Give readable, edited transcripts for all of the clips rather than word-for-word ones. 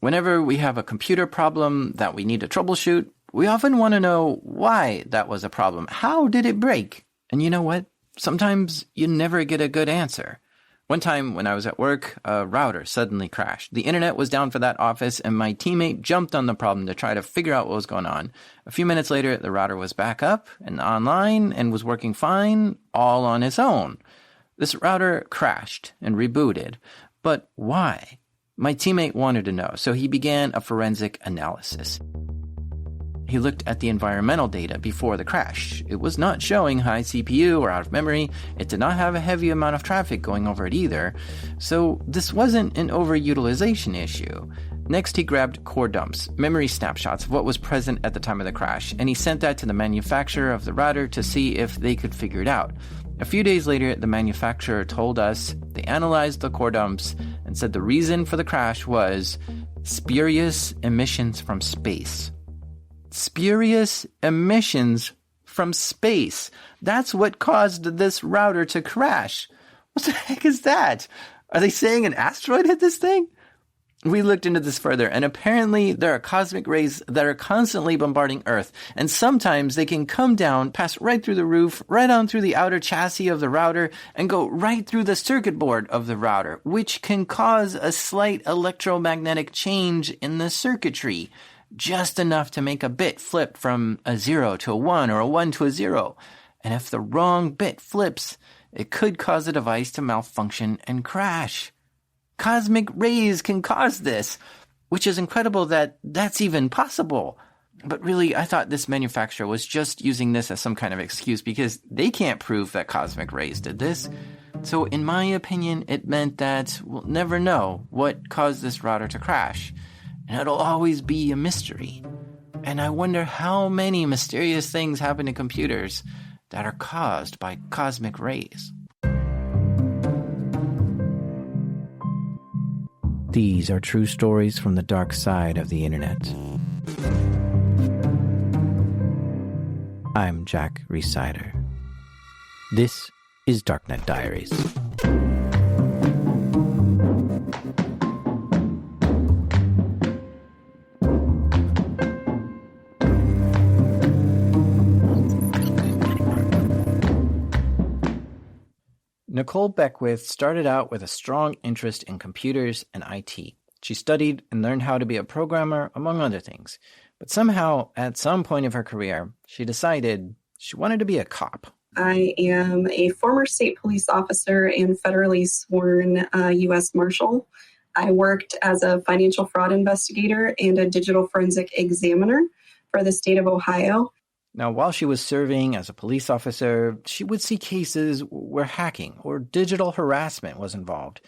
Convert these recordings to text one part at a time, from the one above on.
Whenever we have a computer problem that we need to troubleshoot, we often want to know why that was a problem. How did it break? And you know what? Sometimes you never get a good answer. One time when I was at work, a router suddenly crashed. The internet was down for that office, and my teammate jumped on the problem to try to figure out what was going on. A few minutes later, the router was back up and online and was working fine, all on its own. This router crashed and rebooted. But why? My teammate wanted to know, so he began a forensic analysis. He looked at the environmental data before the crash. It was not showing high CPU or out of memory. It did not have a heavy amount of traffic going over it either. So this wasn't an overutilization issue. Next, he grabbed core dumps, memory snapshots of what was present at the time of the crash, and he sent that to the manufacturer of the router to see if they could figure it out. A few days later, the manufacturer told us they analyzed the core dumps and said the reason for the crash was spurious emissions from space. Spurious emissions from space. That's what caused this router to crash. What the heck is that? Are they saying an asteroid hit this thing? We looked into this further, and apparently there are cosmic rays that are constantly bombarding Earth, and sometimes they can come down, pass right through the roof, right on through the outer chassis of the router, and go right through the circuit board of the router, which can cause a slight electromagnetic change in the circuitry. Just enough to make a bit flip from a 0 to a 1 or a 1 to a 0. And if the wrong bit flips, it could cause the device to malfunction and crash. Cosmic rays can cause this, which is incredible that that's even possible. But really, I thought this manufacturer was just using this as some kind of excuse because they can't prove that cosmic rays did this. So in my opinion, it meant that we'll never know what caused this router to crash. And it'll always be a mystery. And I wonder how many mysterious things happen to computers that are caused by cosmic rays. These are true stories from the dark side of the internet. I'm Jack Rhysider. This is Darknet Diaries. Nicole Beckwith started out with a strong interest in computers and IT. She studied and learned how to be a programmer, among other things. But somehow, at some point of her career, she decided she wanted to be a cop. I am a former state police officer and federally sworn U.S. Marshal. I worked as a financial fraud investigator and a digital forensic examiner for the state of Ohio. Now, while she was serving as a police officer, she would see cases where hacking or digital harassment was involved.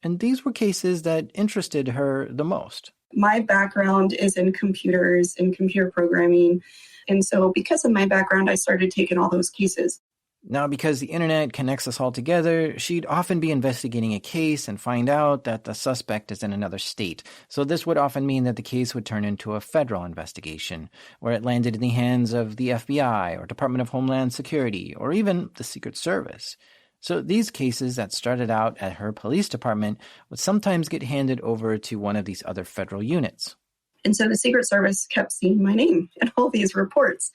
And these were cases that interested her the most. My background is in computers and computer programming. And so because of my background, I started taking all those cases. Now, because the internet connects us all together, she'd often be investigating a case and find out that the suspect is in another state. So this would often mean that the case would turn into a federal investigation, where it landed in the hands of the FBI or Department of Homeland Security or even the Secret Service. So these cases that started out at her police department would sometimes get handed over to one of these other federal units. And so the Secret Service kept seeing my name in all these reports.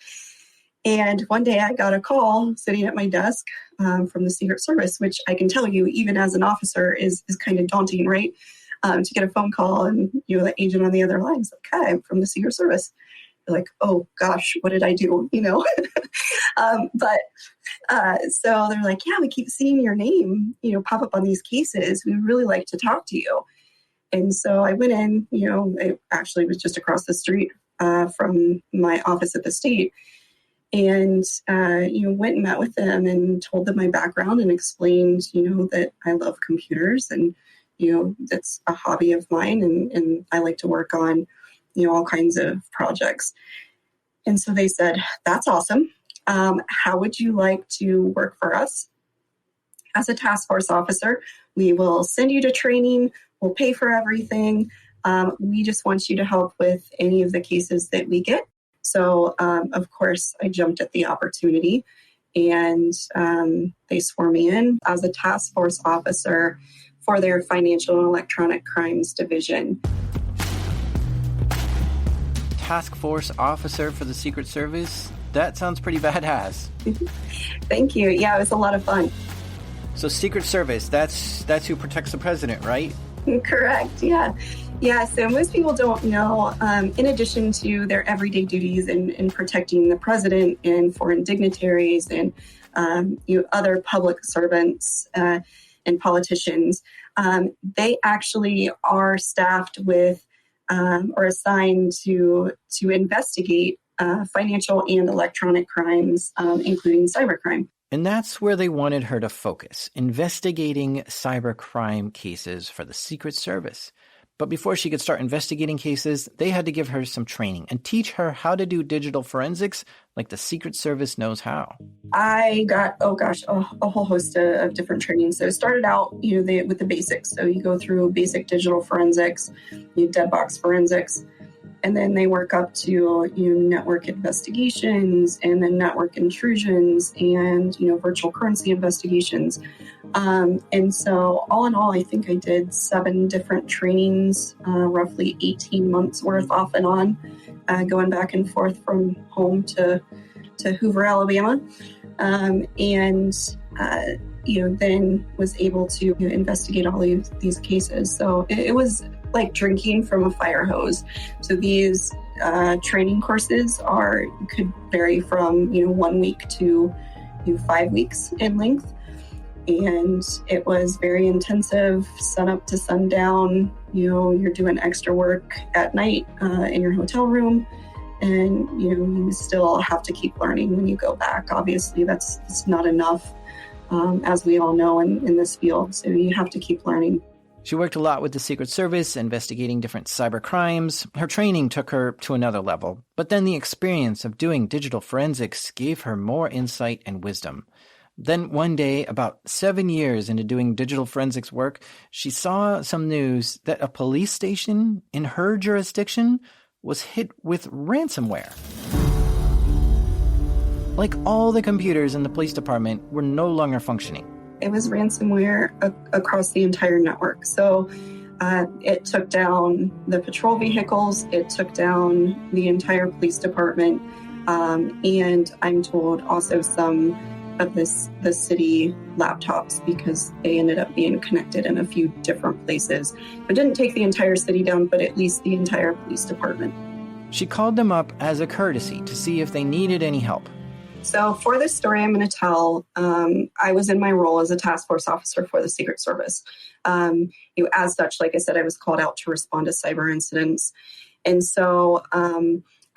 And one day I got a call sitting at my desk from the Secret Service, which I can tell you, even as an officer, is kind of daunting, right? To get a phone call and, the agent on the other line is like, "Hi, I'm from the Secret Service." You're like, "Oh gosh, what did I do?" So they're like, "Yeah, we keep seeing your name, pop up on these cases. We'd really like to talk to you." And so I went in, it actually was just across the street from my office at the state. And, went and met with them and told them my background and explained, that I love computers and, that's a hobby of mine. And I like to work on, all kinds of projects. And so they said, "That's awesome. How would you like to work for us?" As a task force officer, we will send you to training. We'll pay for everything. We just want you to help with any of the cases that we get. So, of course, I jumped at the opportunity and they swore me in as a task force officer for their financial and electronic crimes division. task force officer for the Secret Service. That sounds pretty badass. Thank you. Yeah, it was a lot of fun. So Secret Service, that's who protects the president, right? Correct. Yeah. Yeah. So most people don't know, in addition to their everyday duties in protecting the president and foreign dignitaries and other public servants and politicians, they actually are staffed with or assigned to investigate financial and electronic crimes, including cybercrime. And that's where they wanted her to focus, investigating cybercrime cases for the Secret Service. But before she could start investigating cases, they had to give her some training and teach her how to do digital forensics like the Secret Service knows how. I got, a whole host of different trainings. So it started out, with the basics. So you go through basic digital forensics, dead box forensics, and then they work up to network investigations and then network intrusions and virtual currency investigations. And so all in all, I think I did 7 different trainings, roughly 18 months worth off and on, going back and forth from home to Hoover, Alabama. Then was able to investigate all these cases. So it was like drinking from a fire hose. So these training courses could vary from 1 week to 5 weeks in length, and it was very intensive, sun up to sundown. You're doing extra work at night in your hotel room, and you still have to keep learning when you go back. Obviously, it's not enough, as we all know in this field. So you have to keep learning. She worked a lot with the Secret Service, investigating different cyber crimes. Her training took her to another level, but then the experience of doing digital forensics gave her more insight and wisdom. Then one day, about 7 years into doing digital forensics work, she saw some news that a police station in her jurisdiction was hit with ransomware. Like all the computers in the police department were no longer functioning. It was ransomware across the entire network. So it took down the patrol vehicles, it took down the entire police department, and I'm told also some of the city laptops, because they ended up being connected in a few different places. It didn't take the entire city down, but at least the entire police department. She called them up as a courtesy to see if they needed any help. So for this story I'm going to tell, I was in my role as a task force officer for the Secret Service. As such, like I said, I was called out to respond to cyber incidents. And so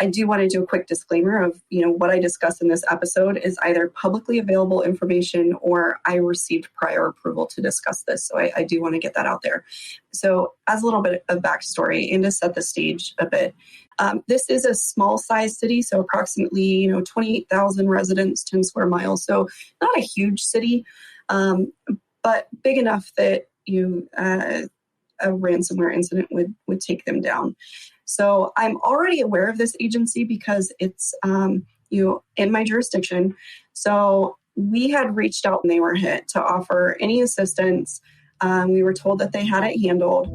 I do want to do a quick disclaimer of, what I discuss in this episode is either publicly available information or I received prior approval to discuss this. So I do want to get that out there. So as a little bit of backstory and to set the stage a bit, this is a small size city, so approximately 28,000 residents, 10 square miles. So not a huge city, but big enough that a ransomware incident would take them down. So I'm already aware of this agency because it's in my jurisdiction. So we had reached out when they were hit to offer any assistance. We were told that they had it handled.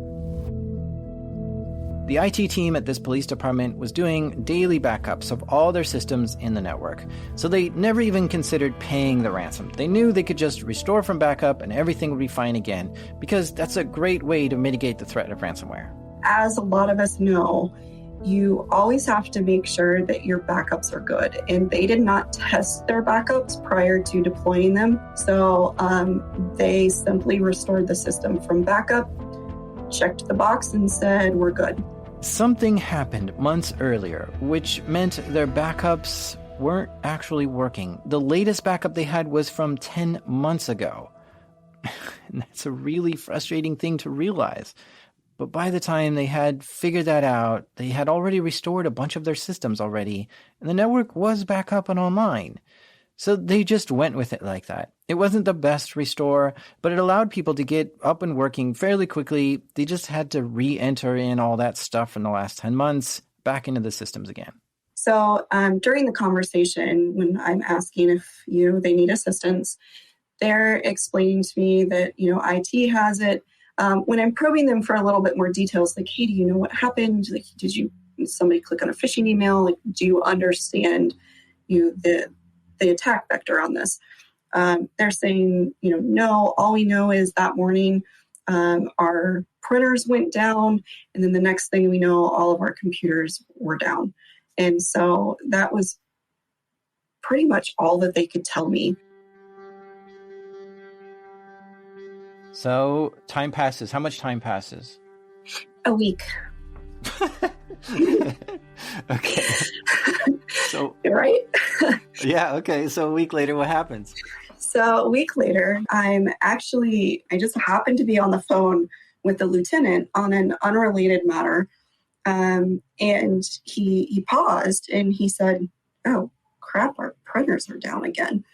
The IT team at this police department was doing daily backups of all their systems in the network, so they never even considered paying the ransom. They knew they could just restore from backup and everything would be fine again, because that's a great way to mitigate the threat of ransomware. As a lot of us know, you always have to make sure that your backups are good, and they did not test their backups prior to deploying them, so they simply restored the system from backup, checked the box, and said, we're good. Something happened months earlier, which meant their backups weren't actually working. The latest backup they had was from 10 months ago. And that's a really frustrating thing to realize. But by the time they had figured that out, they had already restored a bunch of their systems already, and the network was back up and online. So they just went with it like that. It wasn't the best restore, but it allowed people to get up and working fairly quickly. They just had to re-enter in all that stuff from the last 10 months back into the systems again. So during the conversation, when I'm asking if they need assistance, they're explaining to me that IT has it. When I'm probing them for a little bit more details, like, hey, do you know what happened? Like, did you somebody click on a phishing email? Like, do you understand the attack vector on this? They're saying, no, all we know is that morning our printers went down, and then the next thing we know, all of our computers were down. And so that was pretty much all that they could tell me. So time passes. How much time passes? A week. Okay. So right? yeah, okay. So a week later, what happens? So a week later, I just happened to be on the phone with the lieutenant on an unrelated matter. And he paused and he said, "Oh, crap, our printers are down again."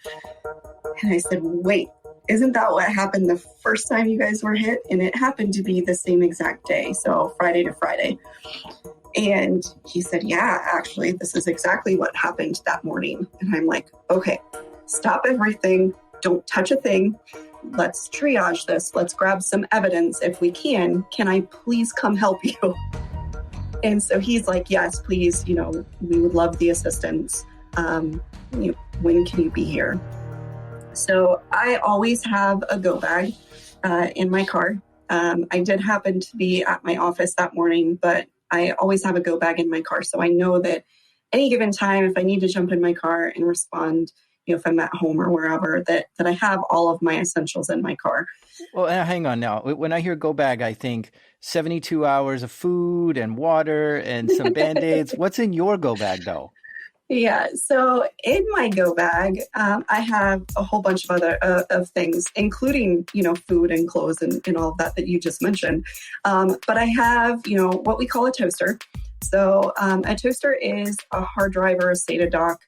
And I said, "Wait, isn't that what happened the first time you guys were hit?" And it happened to be the same exact day, so Friday to Friday. And he said, "Yeah, actually, this is exactly what happened that morning." And I'm like, "Okay, stop everything. Don't touch a thing. Let's triage this. Let's grab some evidence if we can. Can I please come help you?" And so he's like, "Yes, please. We would love the assistance. When can you be here?" So I always have a go bag in my car. I did happen to be at my office that morning, but I always have a go bag in my car. So I know that any given time, if I need to jump in my car and respond, if I'm at home or wherever, that I have all of my essentials in my car. Well, hang on now. When I hear go bag, I think 72 hours of food and water and some Band-Aids. What's in your go bag, though? Yeah, so in my go bag, I have a whole bunch of other of things, including, food and clothes and all of that you just mentioned. But I have, what we call a toaster. So a toaster is a hard drive or a SATA dock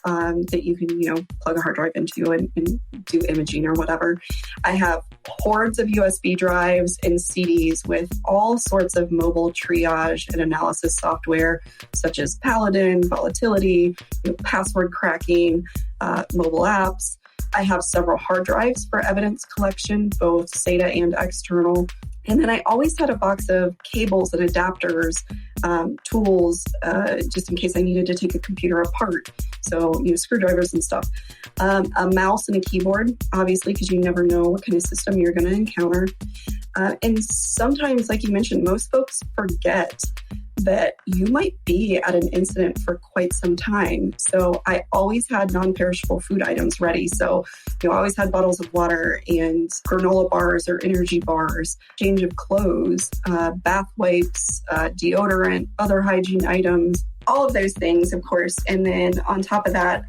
that you can, plug a hard drive into and do imaging or whatever. I have hordes of USB drives and CDs with all sorts of mobile triage and analysis software, such as Paladin, Volatility, password cracking, mobile apps. I have several hard drives for evidence collection, both SATA and external. And then I always had a box of cables and adapters, tools, just in case I needed to take a computer apart. So, screwdrivers and stuff. A mouse and a keyboard, obviously, because you never know what kind of system you're going to encounter. And sometimes, like you mentioned, most folks forget that you might be at an incident for quite some time. So I always had non-perishable food items ready. So, I always had bottles of water and granola bars or energy bars, change of clothes, bath wipes, deodorant, other hygiene items, all of those things, of course. And then on top of that,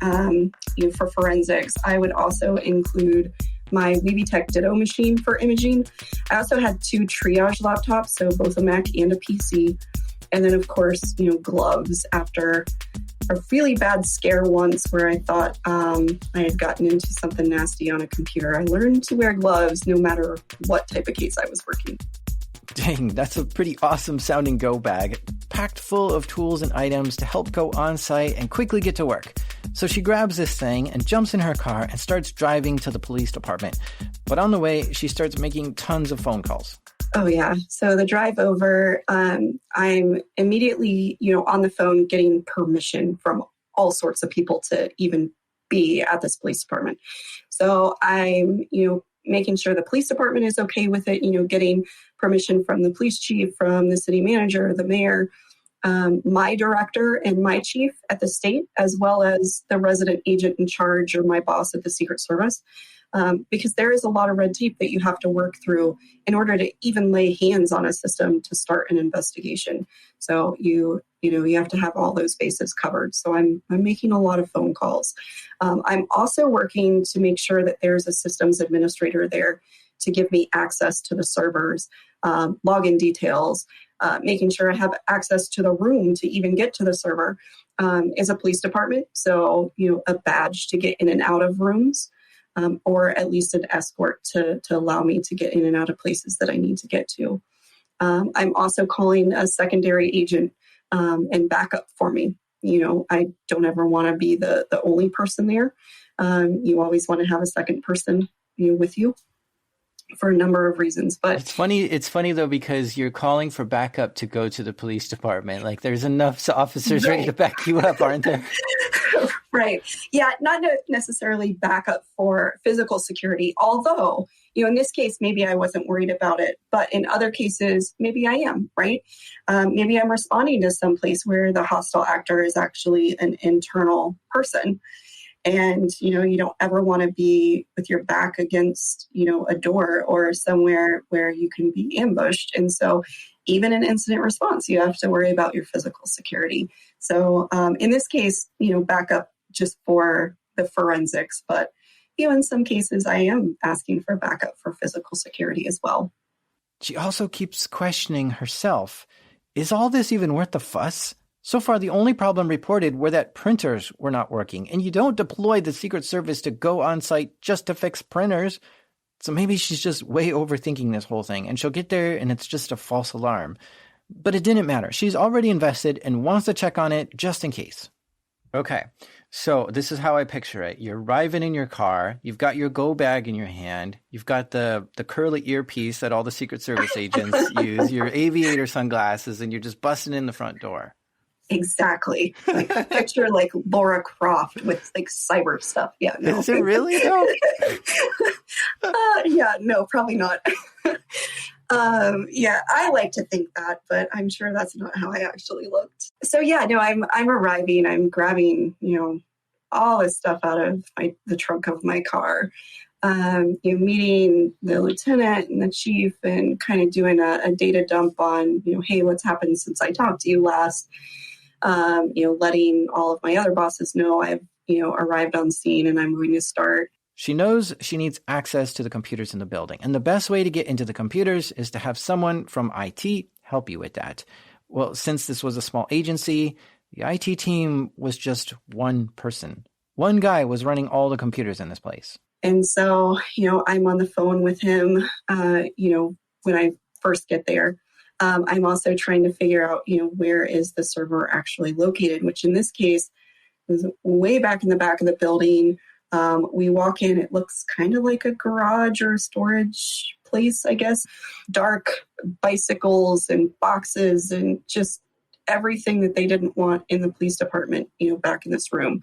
for forensics, I would also include my WeBTech Ditto machine for imaging. I also had 2 triage laptops, so both a Mac and a PC. And then, of course, gloves after a really bad scare once where I thought I had gotten into something nasty on a computer. I learned to wear gloves no matter what type of case I was working. Dang, that's a pretty awesome sounding go bag, packed full of tools and items to help go on site and quickly get to work. So she grabs this thing and jumps in her car and starts driving to the police department. But on the way, she starts making tons of phone calls. Oh, yeah. So the drive over, I'm immediately, on the phone getting permission from all sorts of people to even be at this police department. So I'm, making sure the police department is okay with it, getting permission from the police chief, from the city manager, the mayor, my director and my chief at the state, as well as the resident agent in charge or my boss at the Secret Service. Because there is a lot of red tape that you have to work through in order to even lay hands on a system to start an investigation. So you have to have all those bases covered. So I'm making a lot of phone calls. I'm also working to make sure that there's a systems administrator there to give me access to the servers, login details, making sure I have access to the room to even get to the server. Is a police department, so a badge to get in and out of rooms. Or at least an escort to allow me to get in and out of places that I need to get to. I'm also calling a secondary agent and backup for me. I don't ever want to be the only person there. You always want to have a second person with you. for a number of reasons. But It's funny though, because you're calling for backup to go to the police department. Like there's enough officers ready to back you up, aren't there? Right. Yeah, not necessarily backup for physical security, although, in this case, maybe I wasn't worried about it, but in other cases, maybe I am, right? Maybe I'm responding to some place where the hostile actor is actually an internal person. And, you don't ever want to be with your back against, a door or somewhere where you can be ambushed. And so even in incident response, you have to worry about your physical security. So in this case, backup just for the forensics. But, in some cases, I am asking for backup for physical security as well. She also keeps questioning herself. Is all this even worth the fuss? So far, the only problem reported were that printers were not working, and you don't deploy the Secret Service to go on site just to fix printers. So maybe she's just way overthinking this whole thing, and she'll get there and it's just a false alarm. But it didn't matter. She's already invested and wants to check on it just in case. Okay, so this is how I picture it. You're arriving in your car, you've got your go bag in your hand, you've got the curly earpiece that all the Secret Service agents use, your aviator sunglasses, and you're just busting in the front door. Exactly. Picture like Laura Croft with like cyber stuff. Yeah. No. Is it really though? Yeah, no, probably not. Yeah, I like to think that, but I'm sure that's not how I actually looked. So yeah, no, I'm arriving, I'm grabbing, all this stuff out of the trunk of my car. Meeting the lieutenant and the chief and kind of doing a data dump on, hey, what's happened since I talked to you last. Letting all of my other bosses know I've, arrived on scene and I'm going to start. She knows she needs access to the computers in the building. And the best way to get into the computers is to have someone from IT help you with that. Well, since this was a small agency, the IT team was just one person. One guy was running all the computers in this place. And so, I'm on the phone with him, when I first get there. I'm also trying to figure out, where is the server actually located, which in this case is way back in the back of the building. We walk in, it looks kind of like a garage or a storage place, I guess. Dark bicycles and boxes and just everything that they didn't want in the police department, back in this room.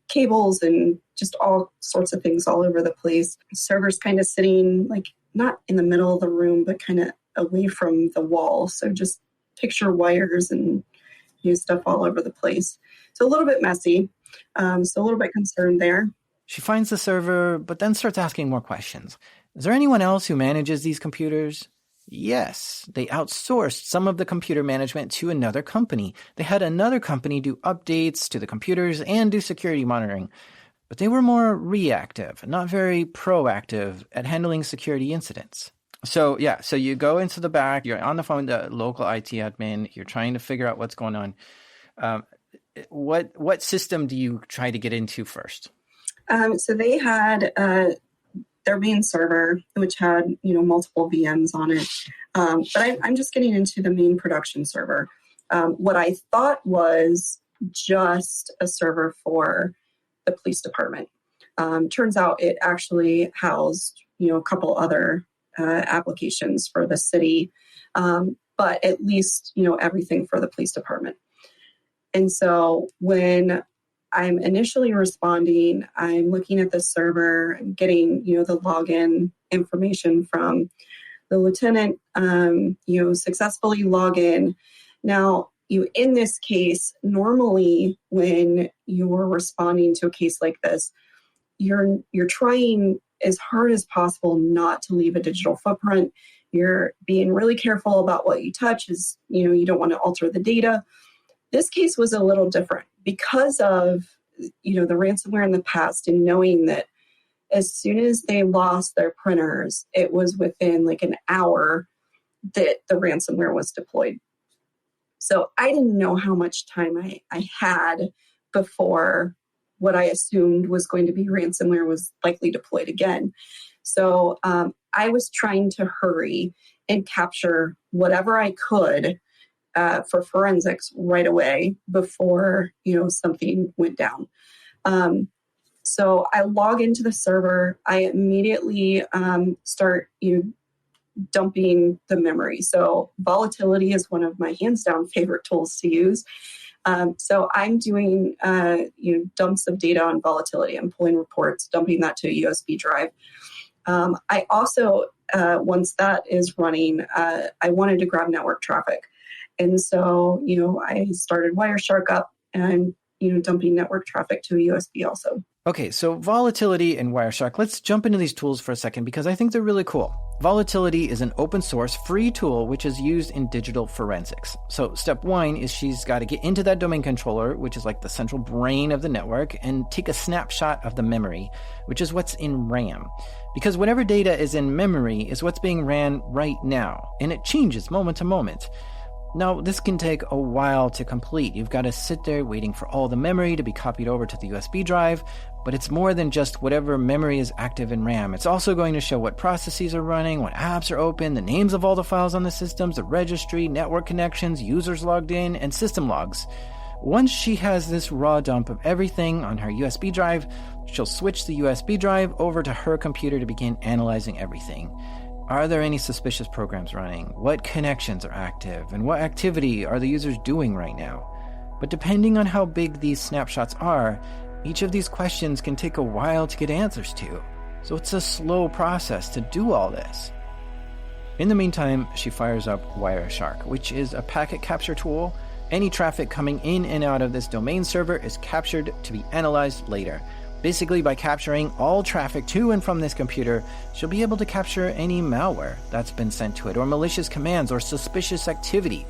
Cables and just all sorts of things all over the place. Servers kind of sitting like not in the middle of the room, but kind of away from the wall. So just picture wires and stuff all over the place. So a little bit messy. So a little bit concerned there. She finds the server, but then starts asking more questions. Is there anyone else who manages these computers? Yes, they outsourced some of the computer management to another company. They had another company do updates to the computers and do security monitoring. But they were more reactive, not very proactive at handling security incidents. So you go into the back, you're on the phone with the local IT admin, you're trying to figure out what's going on. What system do you try to get into first? So they had their main server, which had multiple VMs on it. But I'm just getting into the main production server. What I thought was just a server for the police department. Turns out it actually housed a couple other applications for the city, but at least everything for the police department. And so when I'm initially responding, I'm looking at the server, I'm getting, the login information from the lieutenant, successfully log in. Now, in this case, normally when you're responding to a case like this, you're trying as hard as possible not to leave a digital footprint. You're being really careful about what you touch, is, you don't want to alter the data. This case was a little different because of, the ransomware in the past, and knowing that as soon as they lost their printers, it was within like an hour that the ransomware was deployed. So I didn't know how much time I had before what I assumed was going to be ransomware was likely deployed again. So I was trying to hurry and capture whatever I could for forensics right away before, something went down. So I log into the server. I immediately start dumping the memory. So Volatility is one of my hands down favorite tools to use. So I'm doing dumps of data on Volatility. I'm pulling reports, dumping that to a USB drive. I also, once that is running, I wanted to grab network traffic. And so, I started Wireshark up and, dumping network traffic to a USB also. Okay, so Volatility and Wireshark, let's jump into these tools for a second because I think they're really cool. Volatility is an open source free tool which is used in digital forensics. So step one is she's got to get into that domain controller, which is like the central brain of the network, and take a snapshot of the memory, which is what's in RAM. Because whatever data is in memory is what's being ran right now, and it changes moment to moment. Now, this can take a while to complete. You've got to sit there waiting for all the memory to be copied over to the USB drive, but it's more than just whatever memory is active in RAM. It's also going to show what processes are running, what apps are open, the names of all the files on the systems, the registry, network connections, users logged in, and system logs. Once she has this raw dump of everything on her USB drive, she'll switch the USB drive over to her computer to begin analyzing everything. Are there any suspicious programs running? What connections are active? And what activity are the users doing right now? But depending on how big these snapshots are, each of these questions can take a while to get answers to. So it's a slow process to do all this. In the meantime, she fires up Wireshark, which is a packet capture tool. Any traffic coming in and out of this domain server is captured to be analyzed later. Basically, by capturing all traffic to and from this computer, she'll be able to capture any malware that's been sent to it, or malicious commands, or suspicious activity.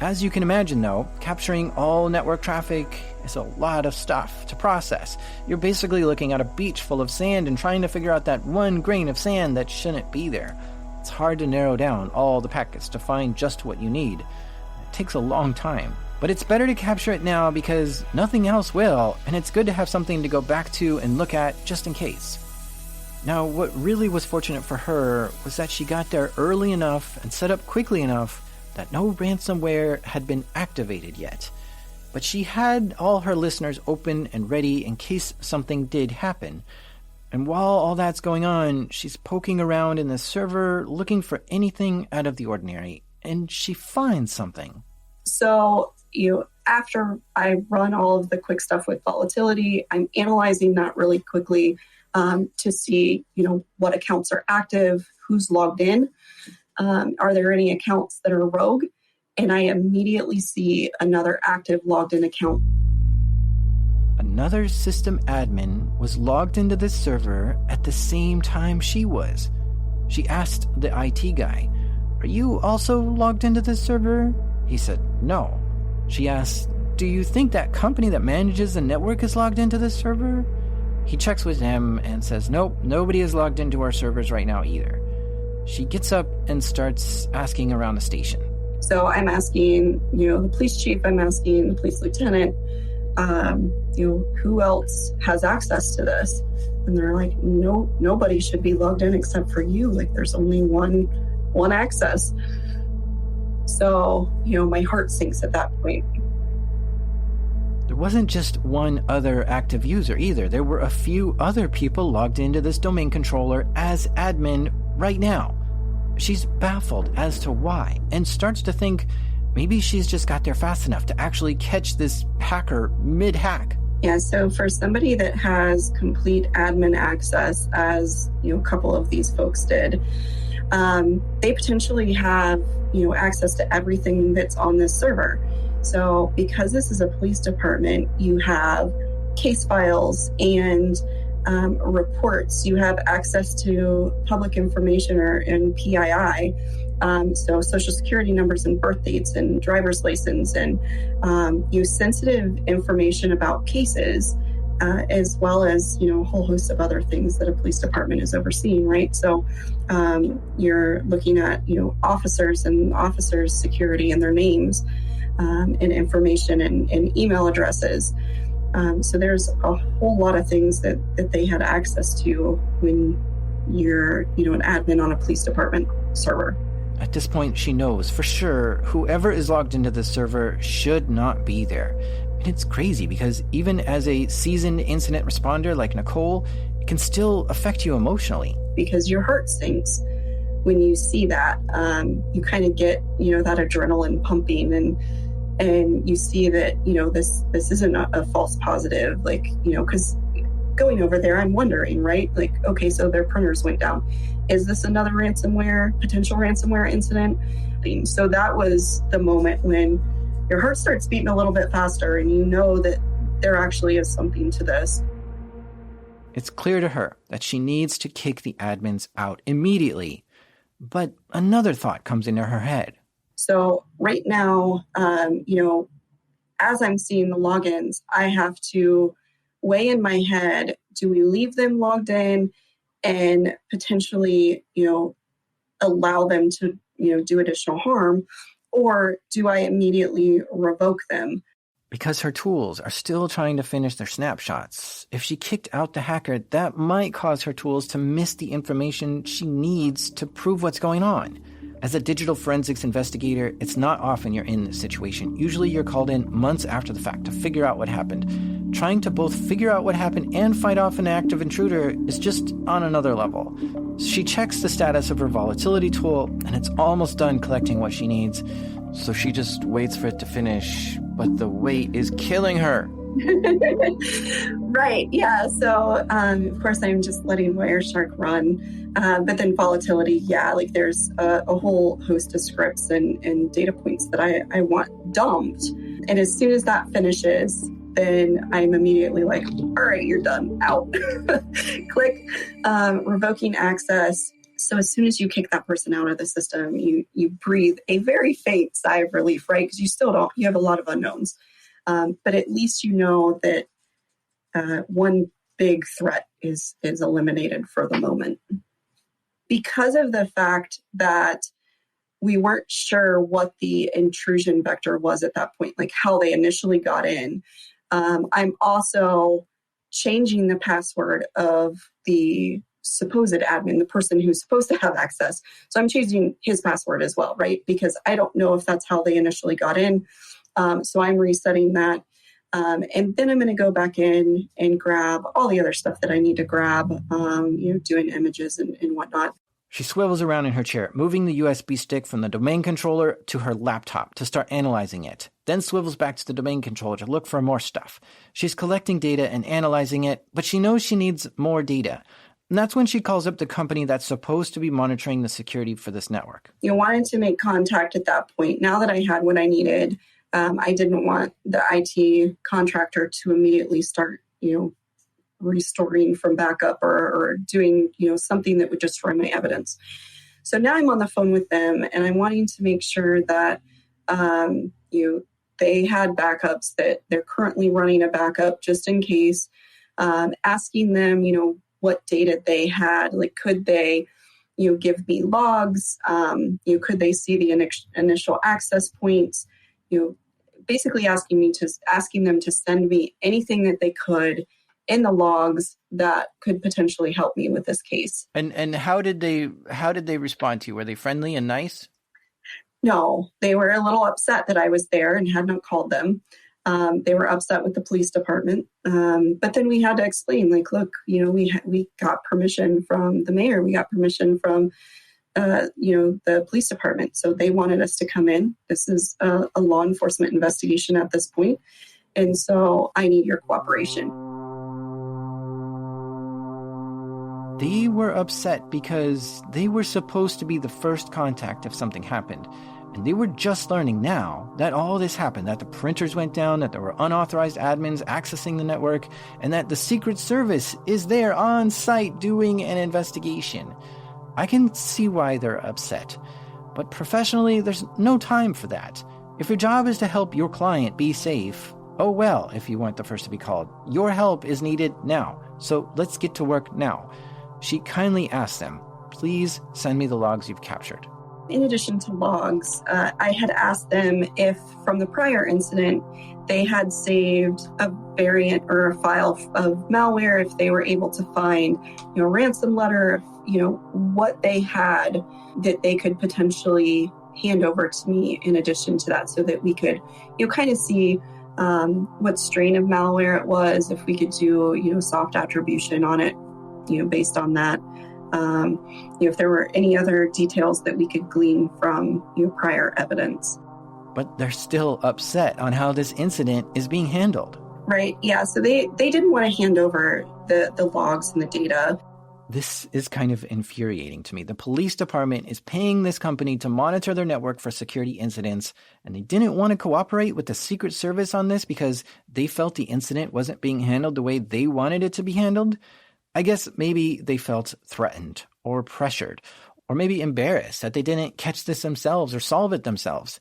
As you can imagine, though, capturing all network traffic is a lot of stuff to process. You're basically looking at a beach full of sand and trying to figure out that one grain of sand that shouldn't be there. It's hard to narrow down all the packets to find just what you need. It takes a long time. But it's better to capture it now because nothing else will, and it's good to have something to go back to and look at just in case. Now, what really was fortunate for her was that she got there early enough and set up quickly enough that no ransomware had been activated yet. But she had all her listeners open and ready in case something did happen. And while all that's going on, she's poking around in the server looking for anything out of the ordinary, and she finds something. So, after I run all of the quick stuff with Volatility, I'm analyzing that really quickly to see, what accounts are active, who's logged in, are there any accounts that are rogue, and I immediately see another active logged in account. Another system admin was logged into this server at the same time she was. She asked the IT guy, "Are you also logged into this server?" He said, "No." She asked, "Do you think that company that manages the network is logged into this server?" He checks with him and says, "Nope, nobody is logged into our servers right now either." She gets up and starts asking around the station. So I'm asking, the police chief, I'm asking the police lieutenant, who else has access to this? And they're like, "No, nobody should be logged in except for you. Like, there's only one access." So, my heart sinks at that point. There wasn't just one other active user either. There were a few other people logged into this domain controller as admin right now. She's baffled as to why and starts to think maybe she's just got there fast enough to actually catch this hacker mid-hack. Yeah, so for somebody that has complete admin access, as a couple of these folks did, they potentially have access to everything that's on this server. So because this is a police department, you have case files and reports. You have access to public information and PII, so social security numbers and birth dates and driver's license, and sensitive information about cases, as well as a whole host of other things that a police department is overseeing, right? So you're looking at officers and officers' security and their names, and information and email addresses. So there's a whole lot of things that they had access to when you're an admin on a police department server. At this point, she knows for sure whoever is logged into the server should not be there. It's crazy because even as a seasoned incident responder like Nicole, it can still affect you emotionally. Because your heart sinks when you see that. You kind of get, that adrenaline pumping, and you see that, this isn't a false positive, because going over there, I'm wondering, right? Okay, so their printers went down. Is this another potential ransomware incident? So that was the moment when your heart starts beating a little bit faster and you know that there actually is something to this. It's clear to her that she needs to kick the admins out immediately. But another thought comes into her head. So right now, as I'm seeing the logins, I have to weigh in my head, do we leave them logged in and potentially, allow them to, do additional harm, or do I immediately revoke them? Because her tools are still trying to finish their snapshots. If she kicked out the hacker, that might cause her tools to miss the information she needs to prove what's going on. As a digital forensics investigator, it's not often you're in this situation. Usually you're called in months after the fact to figure out what happened. Trying to both figure out what happened and fight off an active intruder is just on another level. She checks the status of her volatility tool, and it's almost done collecting what she needs. So she just waits for it to finish, but the wait is killing her. Right, yeah. So, of course, I'm just letting Wireshark run. But then volatility, there's a whole host of scripts and data points that I want dumped. And as soon as that finishes, then I'm immediately like, all right, you're done, out. Click revoking access. So as soon as you kick that person out of the system, you breathe a very faint sigh of relief, right? Because you have a lot of unknowns. But at least you know that one big threat is eliminated for the moment. Because of the fact that we weren't sure what the intrusion vector was at that point, like how they initially got in, I'm also changing the password of the supposed admin, the person who's supposed to have access. So I'm changing his password as well, right? Because I don't know if that's how they initially got in. So I'm resetting that. And then I'm going to go back in and grab all the other stuff that I need to grab, doing images and whatnot. She swivels around in her chair, moving the USB stick from the domain controller to her laptop to start analyzing it, then swivels back to the domain controller to look for more stuff. She's collecting data and analyzing it, but she knows she needs more data. And that's when she calls up the company that's supposed to be monitoring the security for this network. Wanted to make contact at that point. Now that I had what I needed, I didn't want the IT contractor to immediately start, restoring from backup or doing, something that would destroy my evidence. So now I'm on the phone with them and I'm wanting to make sure that, they had backups, that they're currently running a backup just in case, asking them, what data they had, could they, give me logs, could they see the initial access points, basically asking them to send me anything that they could in the logs that could potentially help me with this case. And how did they respond to you? Were they friendly and nice? No, they were a little upset that I was there and had not called them. They were upset with the police department. But then we had to explain, look, we got permission from the mayor. We got permission from, the police department. So they wanted us to come in. This is a law enforcement investigation at this point. And so I need your cooperation. They were upset because they were supposed to be the first contact if something happened. And they were just learning now that all this happened, that the printers went down, that there were unauthorized admins accessing the network, and that the Secret Service is there on site doing an investigation. I can see why they're upset. But professionally, there's no time for that. If your job is to help your client be safe, oh well, if you weren't the first to be called. Your help is needed now. So let's get to work now. She kindly asked them, please send me the logs you've captured. In addition to logs, I had asked them if from the prior incident, they had saved a variant or a file of malware, if they were able to find, a ransom letter, what they had that they could potentially hand over to me in addition to that, so that we could, kind of see what strain of malware it was, if we could do, soft attribution on it, based on that. If there were any other details that we could glean from, prior evidence. But they're still upset on how this incident is being handled. Right. Yeah. So they didn't want to hand over the logs and the data. This is kind of infuriating to me. The police department is paying this company to monitor their network for security incidents, and they didn't want to cooperate with the Secret Service on this because they felt the incident wasn't being handled the way they wanted it to be handled. I guess maybe they felt threatened or pressured, or maybe embarrassed that they didn't catch this themselves or solve it themselves.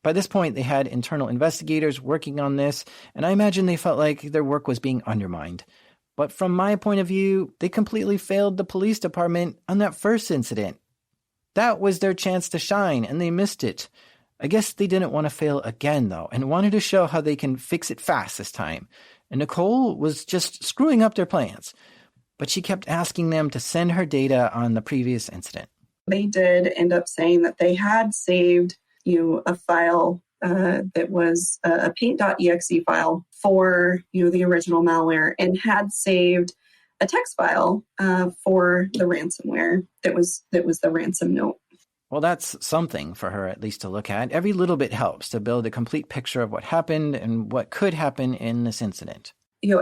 By this point, they had internal investigators working on this, and I imagine they felt like their work was being undermined. But from my point of view, they completely failed the police department on that first incident. That was their chance to shine, and they missed it. I guess they didn't want to fail again, though, and wanted to show how they can fix it fast this time. And Nicole was just screwing up their plans. But she kept asking them to send her data on the previous incident. They did end up saying that they had saved a file that was a paint.exe file for the original malware, and had saved a text file for the ransomware that was the ransom note. Well, that's something for her at least to look at. Every little bit helps to build a complete picture of what happened and what could happen in this incident.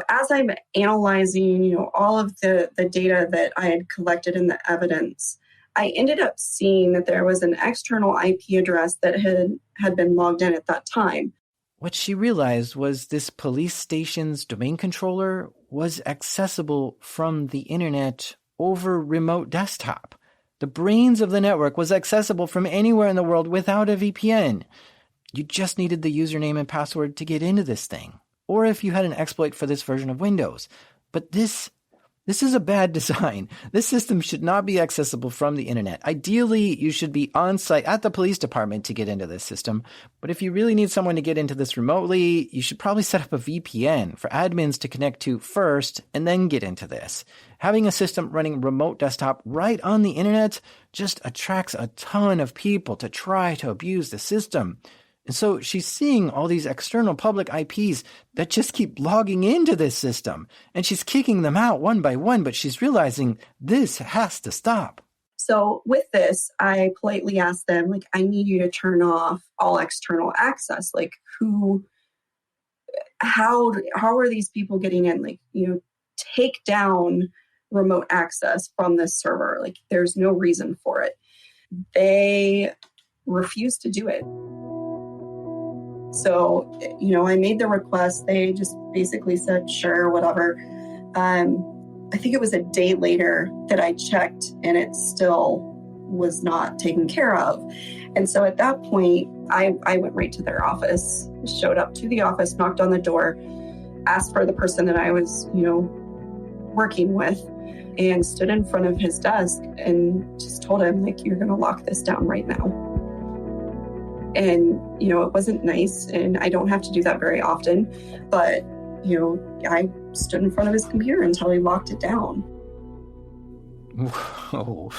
As I'm analyzing, all of the data that I had collected in the evidence, I ended up seeing that there was an external IP address that had been logged in at that time. What she realized was this police station's domain controller was accessible from the internet over remote desktop. The brains of the network was accessible from anywhere in the world without a VPN. You just needed the username and password to get into this thing, or if you had an exploit for this version of Windows. But this is a bad design. This system should not be accessible from the internet. Ideally, you should be on site at the police department to get into this system. But if you really need someone to get into this remotely, you should probably set up a VPN for admins to connect to first and then get into this. Having a system running remote desktop right on the internet just attracts a ton of people to try to abuse the system. And so she's seeing all these external public IPs that just keep logging into this system, and she's kicking them out one by one, but she's realizing this has to stop. So with this, I politely asked them, I need you to turn off all external access. How are these people getting in? Take down remote access from this server. There's no reason for it. They refused to do it. So, I made the request. They just basically said, sure, whatever. I think it was a day later that I checked, and it still was not taken care of. And so at that point, I went right to their office, showed up to the office, knocked on the door, asked for the person that I was, working with, and stood in front of his desk and just told him, you're going to lock this down right now. And, it wasn't nice, and I don't have to do that very often, but, I stood in front of his computer until he locked it down. Whoa.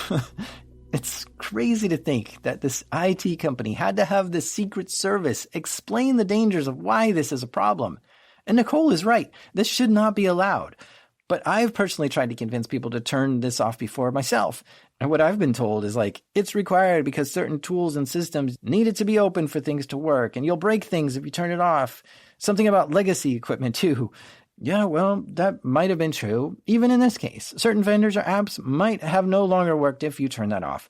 It's crazy to think that this IT company had to have the Secret Service explain the dangers of why this is a problem. And Nicole is right. This should not be allowed. But I've personally tried to convince people to turn this off before myself. And what I've been told is it's required because certain tools and systems need it to be open for things to work, and you'll break things if you turn it off. Something about legacy equipment too. Yeah, well, that might have been true. Even in this case, certain vendors or apps might have no longer worked if you turn that off.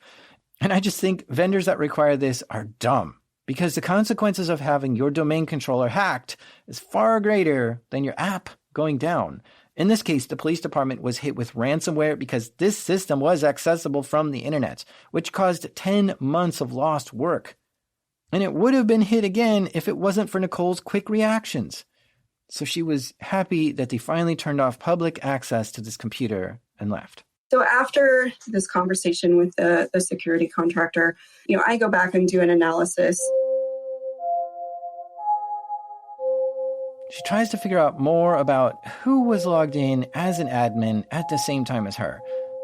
And I just think vendors that require this are dumb, because the consequences of having your domain controller hacked is far greater than your app going down. In this case, the police department was hit with ransomware because this system was accessible from the internet, which caused 10 months of lost work. And it would have been hit again if it wasn't for Nicole's quick reactions. So she was happy that they finally turned off public access to this computer and left. So after this conversation with the security contractor, I go back and do an analysis. She tries to figure out more about who was logged in as an admin at the same time as her.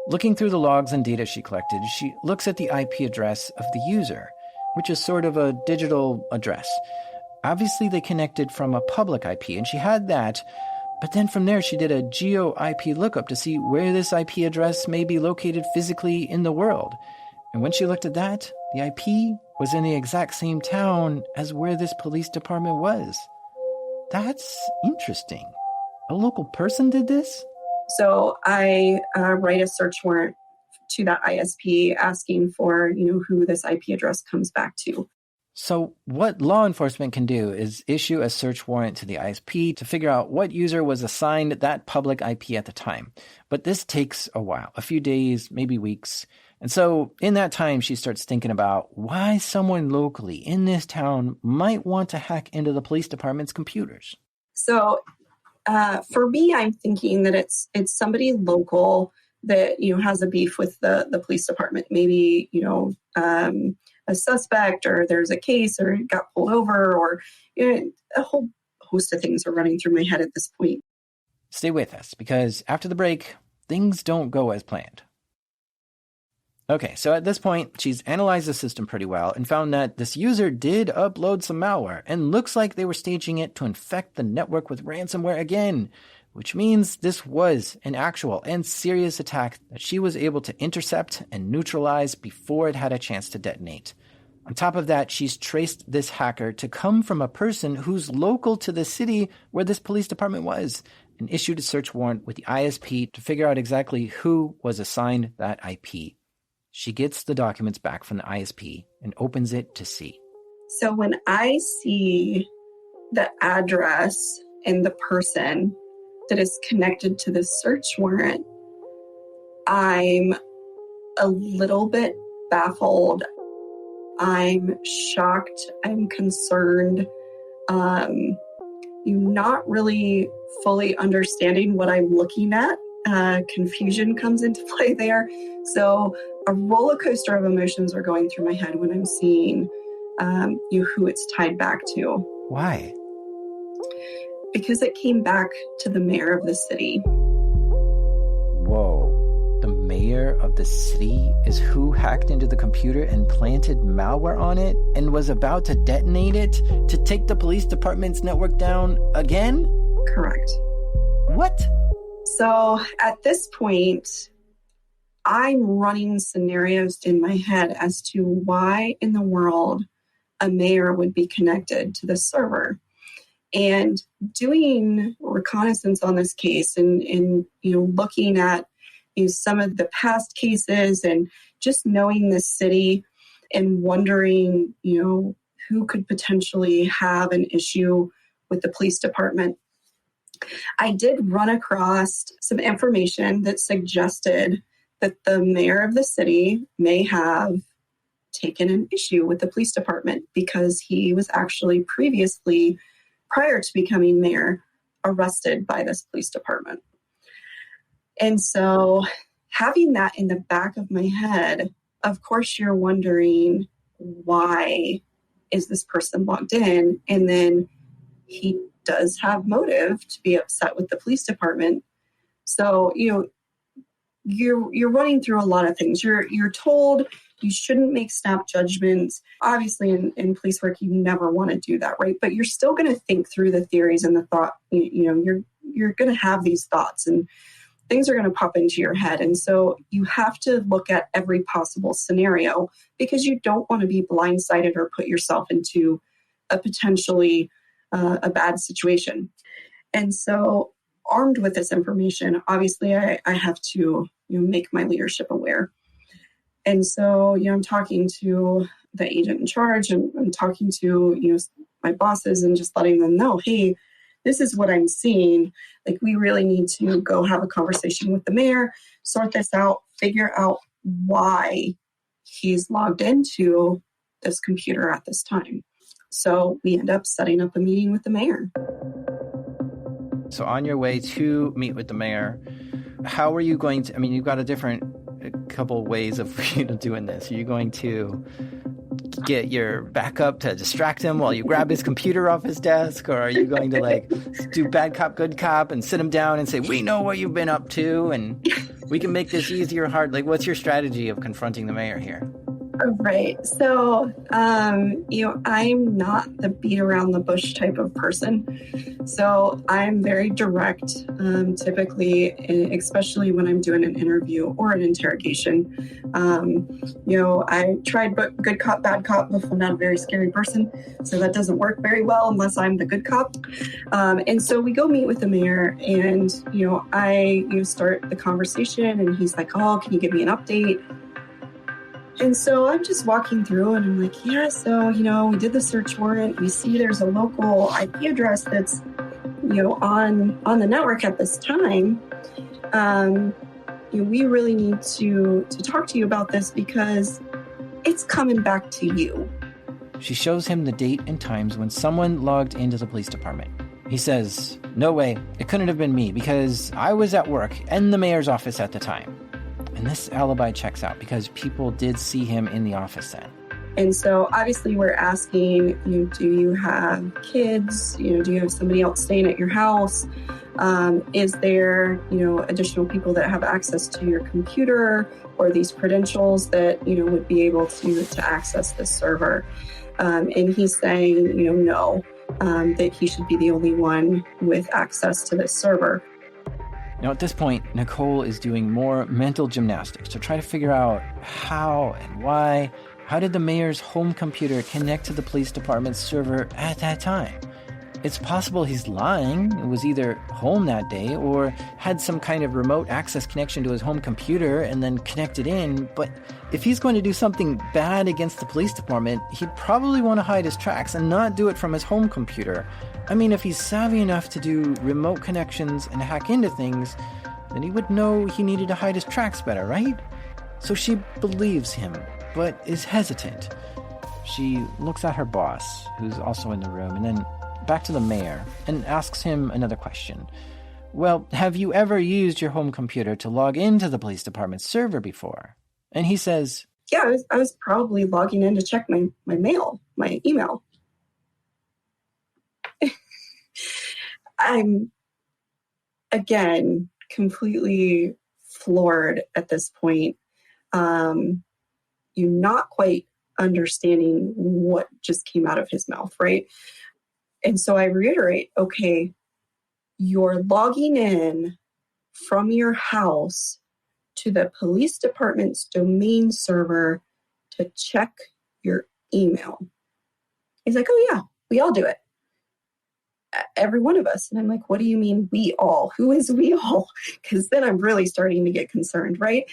Looking through the logs and data she collected, she looks at the IP address of the user, which is sort of a digital address. Obviously, they connected from a public IP, and she had that. But then from there, she did a geo IP lookup to see where this IP address may be located physically in the world. And when she looked at that, the IP was in the exact same town as where this police department was. That's interesting. A local person did this? So I write a search warrant to that ISP asking for, who this IP address comes back to. So what law enforcement can do is issue a search warrant to the ISP to figure out what user was assigned that public IP at the time. But this takes a while, a few days, maybe weeks. And so in that time, she starts thinking about why someone locally in this town might want to hack into the police department's computers. So for me, I'm thinking that it's somebody local that, has a beef with the police department. Maybe, a suspect, or there's a case, or got pulled over, or a whole host of things are running through my head at this point. Stay with us, because after the break, things don't go as planned. Okay, so at this point, she's analyzed the system pretty well and found that this user did upload some malware, and looks like they were staging it to infect the network with ransomware again, which means this was an actual and serious attack that she was able to intercept and neutralize before it had a chance to detonate. On top of that, she's traced this hacker to come from a person who's local to the city where this police department was, and issued a search warrant with the ISP to figure out exactly who was assigned that IP. She gets the documents back from the ISP and opens it to see. So when I see the address and the person that is connected to the search warrant, I'm a little bit baffled. I'm shocked. I'm concerned. Not really fully understanding what I'm looking at. Confusion comes into play there. So a roller coaster of emotions are going through my head when I'm seeing who it's tied back to. Why? Because it came back to the mayor of the city. Whoa. The mayor of the city is who hacked into the computer and planted malware on it and was about to detonate it to take the police department's network down again? Correct. What? So at this point, I'm running scenarios in my head as to why in the world a mayor would be connected to the server. And doing reconnaissance on this case and looking at some of the past cases and just knowing this city and wondering who could potentially have an issue with the police department, I did run across some information that suggested that the mayor of the city may have taken an issue with the police department because he was actually previously, prior to becoming mayor, arrested by this police department. And so having that in the back of my head, of course, you're wondering, why is this person logged in? And then he does have motive to be upset with the police department. So, you're running through a lot of things. You're told you shouldn't make snap judgments. Obviously, in police work, you never want to do that, right? But you're still going to think through the theories and the thought. You're going to have these thoughts, and things are going to pop into your head. And so you have to look at every possible scenario because you don't want to be blindsided or put yourself into a potentially a bad situation. And so armed with this information, obviously I have to make my leadership aware. And so, I'm talking to the agent in charge, and I'm talking to, my bosses, and just letting them know, hey, this is what I'm seeing. Like, we really need to go have a conversation with the mayor, sort this out, figure out why he's logged into this computer at this time. So we end up setting up a meeting with the mayor. So on your way to meet with the mayor, how are you going to, you've got a couple ways of doing this. Are you going to get your backup to distract him while you grab his computer off his desk? Or are you going to do bad cop, good cop and sit him down and say, we know what you've been up to and we can make this easier or hard? What's your strategy of confronting the mayor here? Right. So, I'm not the beat around the bush type of person. So I'm very direct, typically, especially when I'm doing an interview or an interrogation. I tried good cop, bad cop, but I'm not a very scary person. So that doesn't work very well unless I'm the good cop. And so we go meet with the mayor and, I start the conversation and he's like, oh, can you give me an update? And so I'm just walking through and I'm like, yeah, so, we did the search warrant. We see there's a local IP address that's, on the network at this time. We really need to talk to you about this because it's coming back to you. She shows him the date and times when someone logged into the police department. He says, no way, it couldn't have been me because I was at work in the mayor's office at the time. And this alibi checks out because people did see him in the office then. And so obviously we're asking, do you have kids? Do you have somebody else staying at your house? Is there, additional people that have access to your computer or these credentials that, would be able to access this server? And he's saying, no, that he should be the only one with access to this server. Now, at this point, Nicole is doing more mental gymnastics to try to figure out how and why. How did the mayor's home computer connect to the police department's server at that time? It's possible he's lying and was either home that day or had some kind of remote access connection to his home computer and then connected in. But if he's going to do something bad against the police department, he'd probably want to hide his tracks and not do it from his home computer. I mean, if he's savvy enough to do remote connections and hack into things, then he would know he needed to hide his tracks better, right? So she believes him, but is hesitant. She looks at her boss, who's also in the room, and then back to the mayor and asks him another question. Well, have you ever used your home computer to log into the police department's server before? And he says, yeah, I was probably logging in to check my mail, my email. I'm, again, completely floored at this point. You're not quite understanding what just came out of his mouth, right? And so I reiterate, okay, you're logging in from your house to the police department's domain server to check your email. He's like, oh yeah, we all do it. Every one of us. And I'm like, what do you mean we all? Who is we all? Because then I'm really starting to get concerned, right?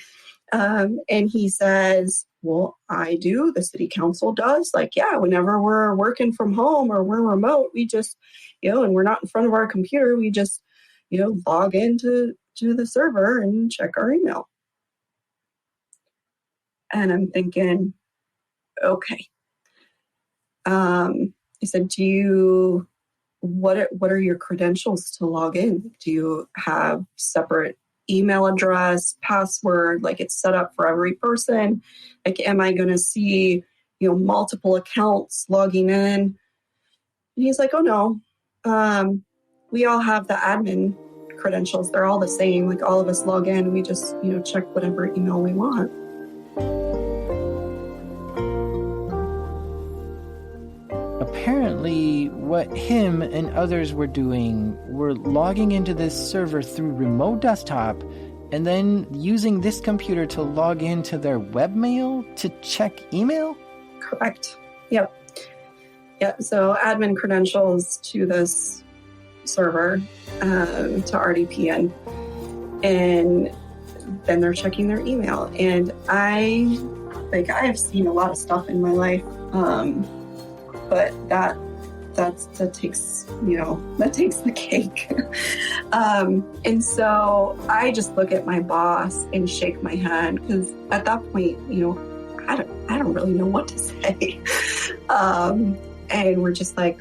And he says, well, I do. The city council does. Like, yeah, whenever we're working from home or we're remote, we just, and we're not in front of our computer, we just, log into the server and check our email. And I'm thinking, okay. He said, what are your credentials to log in? Do you have separate email address, password, like it's set up for every person? Like, am I going to see, multiple accounts logging in? And he's like, oh no, we all have the admin credentials. They're all the same. Like all of us log in. We just, check whatever email we want. Apparently, what him and others were doing were logging into this server through remote desktop and then using this computer to log into their webmail to check email? Correct. Yep. So admin credentials to this server, to RDPN, and then they're checking their email. And I have seen a lot of stuff in my life, but that takes, that takes the cake. And so I just look at my boss and shake my head because at that point, I don't really know what to say. And we're just like,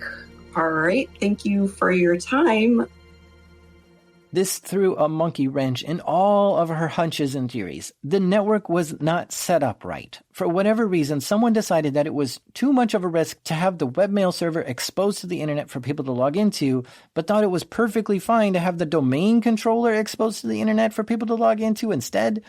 all right, thank you for your time. This threw a monkey wrench in all of her hunches and theories. The network was not set up right. For whatever reason, someone decided that it was too much of a risk to have the webmail server exposed to the internet for people to log into, but thought it was perfectly fine to have the domain controller exposed to the internet for people to log into instead.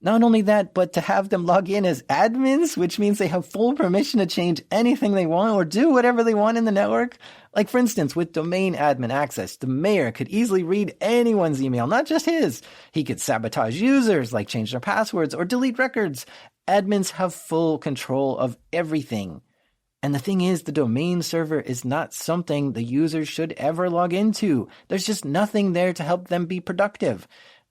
Not only that, but to have them log in as admins, which means they have full permission to change anything they want or do whatever they want in the network. Like, for instance, with domain admin access, the mayor could easily read anyone's email, not just his. He could sabotage users, like change their passwords or delete records. Admins have full control of everything. And the thing is, the domain server is not something the users should ever log into. There's just nothing there to help them be productive.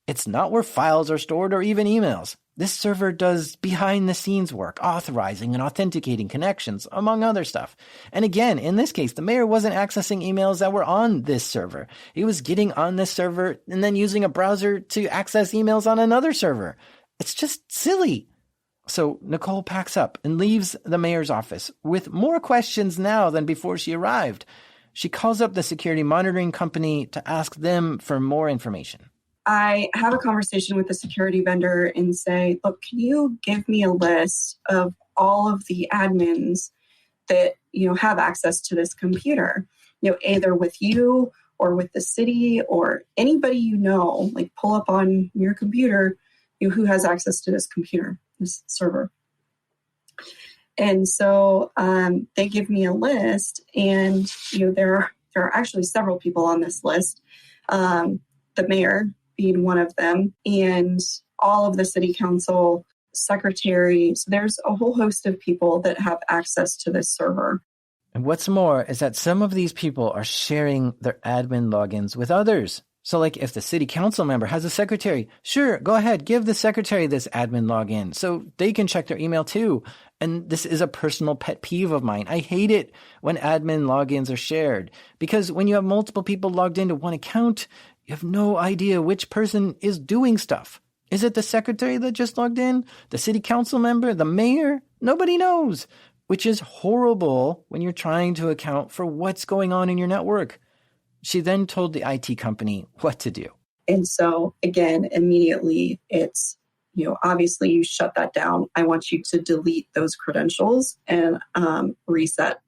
It's not where files are stored or even emails. This server does behind-the-scenes work, authorizing and authenticating connections, among other stuff. And again, in this case, the mayor wasn't accessing emails that were on this server. He was getting on this server and then using a browser to access emails on another server. It's just silly. So Nicole packs up and leaves the mayor's office with more questions now than before she arrived. She calls up the security monitoring company to ask them for more information. I have a conversation with the security vendor and say, look, can you give me a list of all of the admins that, have access to this computer, either with you or with the city or anybody, like pull up on your computer, who has access to this computer, this server. And so they give me a list, and there are actually several people on this list. The mayor being one of them, and all of the city council secretaries. There's a whole host of people that have access to this server. And what's more is that some of these people are sharing their admin logins with others. So like if the city council member has a secretary, sure, go ahead, give the secretary this admin login so they can check their email too. And this is a personal pet peeve of mine. I hate it when admin logins are shared, because when you have multiple people logged into one account, you have no idea which person is doing stuff. Is it the secretary that just logged in? The city council member? The mayor? Nobody knows, which is horrible when you're trying to account for what's going on in your network. She then told the IT company what to do. And so, again, immediately it's, obviously you shut that down. I want you to delete those credentials and reset,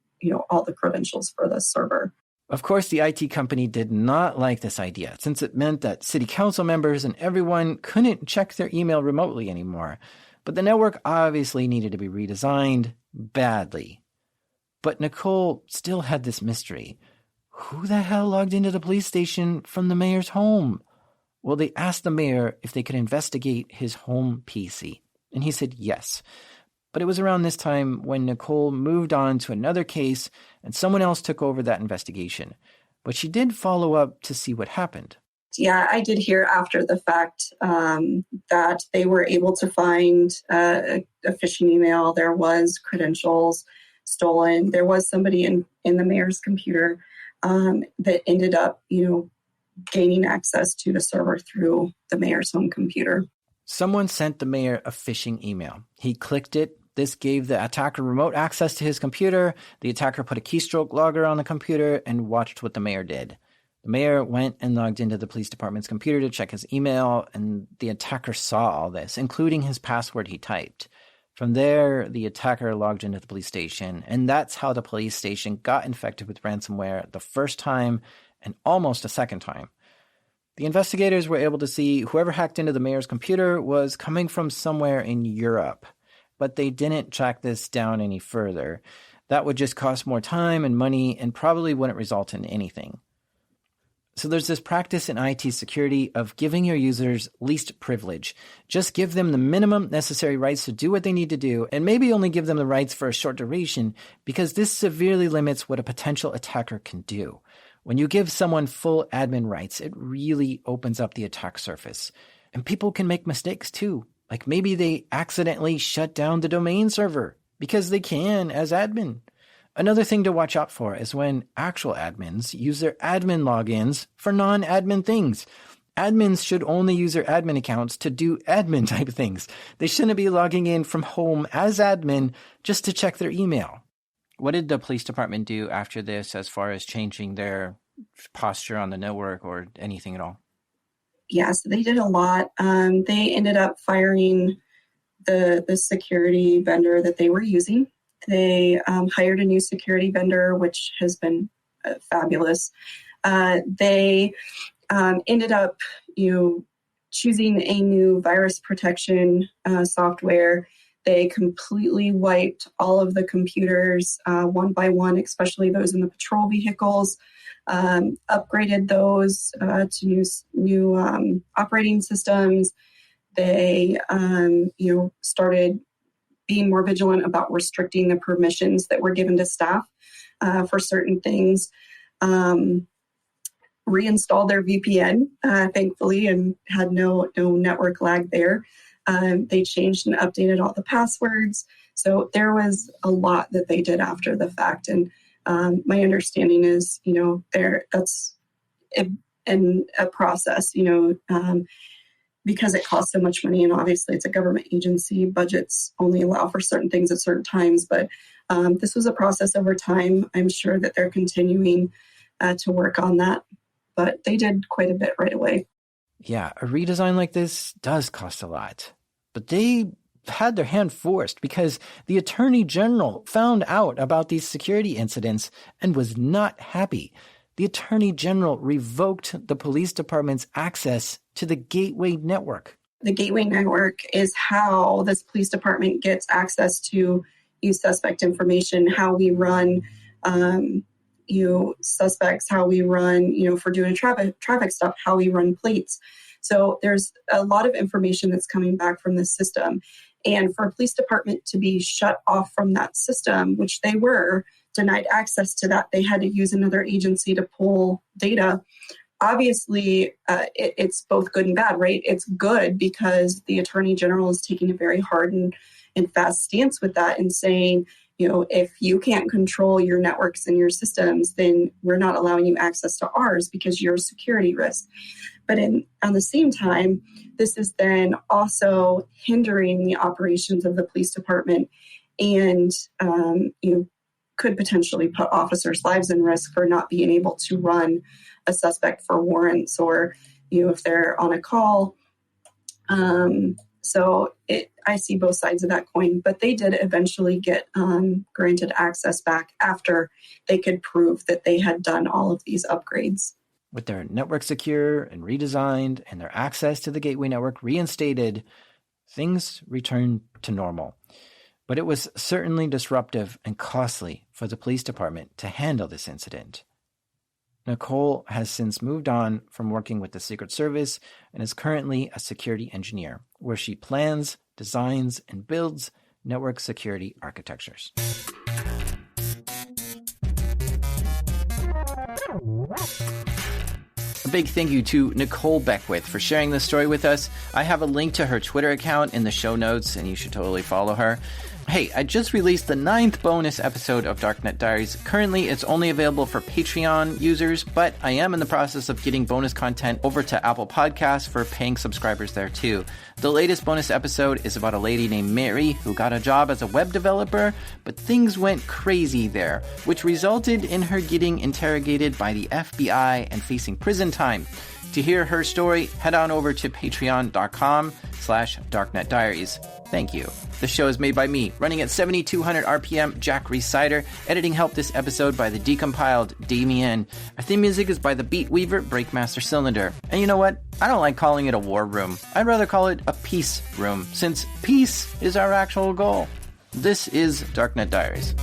all the credentials for the server. Of course, the IT company did not like this idea, since it meant that city council members and everyone couldn't check their email remotely anymore. But the network obviously needed to be redesigned badly. But Nicole still had this mystery. Who the hell logged into the police station from the mayor's home? Well, they asked the mayor if they could investigate his home PC, and he said yes. But it was around this time when Nicole moved on to another case and someone else took over that investigation. But she did follow up to see what happened. Yeah, I did hear after the fact that they were able to find a phishing email. There was credentials stolen. There was somebody in the mayor's computer that ended up, gaining access to the server through the mayor's home computer. Someone sent the mayor a phishing email. He clicked it. This gave the attacker remote access to his computer. The attacker put a keystroke logger on the computer and watched what the mayor did. The mayor went and logged into the police department's computer to check his email, and the attacker saw all this, including his password he typed. From there, the attacker logged into the police station, and that's how the police station got infected with ransomware the first time and almost a second time. The investigators were able to see whoever hacked into the mayor's computer was coming from somewhere in Europe, but they didn't track this down any further. That would just cost more time and money and probably wouldn't result in anything. So there's this practice in IT security of giving your users least privilege. Just give them the minimum necessary rights to do what they need to do, and maybe only give them the rights for a short duration, because this severely limits what a potential attacker can do. When you give someone full admin rights, it really opens up the attack surface. And people can make mistakes too. Like maybe they accidentally shut down the domain server, because they can as admin. Another thing to watch out for is when actual admins use their admin logins for non-admin things. Admins should only use their admin accounts to do admin type things. They shouldn't be logging in from home as admin just to check their email. What did the police department do after this as far as changing their posture on the network or anything at all? Yeah, so they did a lot. They ended up firing the security vendor that they were using. They hired a new security vendor, which has been fabulous. They ended up, choosing a new virus protection software. They completely wiped all of the computers one by one, especially those in the patrol vehicles, upgraded those to new operating systems. They, started being more vigilant about restricting the permissions that were given to staff for certain things. Reinstalled their VPN, thankfully, and had no network lag there. They changed and updated all the passwords. So there was a lot that they did after the fact. And my understanding is, that's a process, because it costs so much money. And obviously it's a government agency. Budgets only allow for certain things at certain times. But this was a process over time. I'm sure that they're continuing to work on that. But they did quite a bit right away. Yeah, a redesign like this does cost a lot. But they had their hand forced because the Attorney General found out about these security incidents and was not happy. The Attorney General revoked the police department's access to the Gateway Network. The Gateway Network is how this police department gets access to suspect information, how we run suspects, how we run, for doing traffic stuff, how we run plates. So there's a lot of information that's coming back from this system. And for a police department to be shut off from that system, which they were denied access to that, they had to use another agency to pull data. Obviously, it's both good and bad, right? It's good because the Attorney General is taking a very hard and fast stance with that and saying, if you can't control your networks and your systems, then we're not allowing you access to ours because you're a security risk. But on the same time, this is then also hindering the operations of the police department and, could potentially put officers' lives in risk for not being able to run a suspect for warrants or, if they're on a call. I see both sides of that coin, but they did eventually get granted access back after they could prove that they had done all of these upgrades. With their network secure and redesigned and their access to the Gateway Network reinstated, things returned to normal. But it was certainly disruptive and costly for the police department to handle this incident. Nicole has since moved on from working with the Secret Service and is currently a security engineer, where she plans, designs, and builds network security architectures. A big thank you to Nicole Beckwith for sharing this story with us. I have a link to her Twitter account in the show notes, and you should totally follow her. Hey, I just released the 9th bonus episode of Darknet Diaries. Currently, it's only available for Patreon users, but I am in the process of getting bonus content over to Apple Podcasts for paying subscribers there too. The latest bonus episode is about a lady named Mary who got a job as a web developer, but things went crazy there, which resulted in her getting interrogated by the FBI and facing prison time. To hear her story, head on over to patreon.com/darknetdiaries. Thank you. The show is made by me, running at 7,200 RPM, Jack Resider. Editing help this episode by the decompiled Damien. Our theme music is by the Beat Weaver, Breakmaster Cylinder. And you know what? I don't like calling it a war room. I'd rather call it a peace room, since peace is our actual goal. This is Darknet Diaries.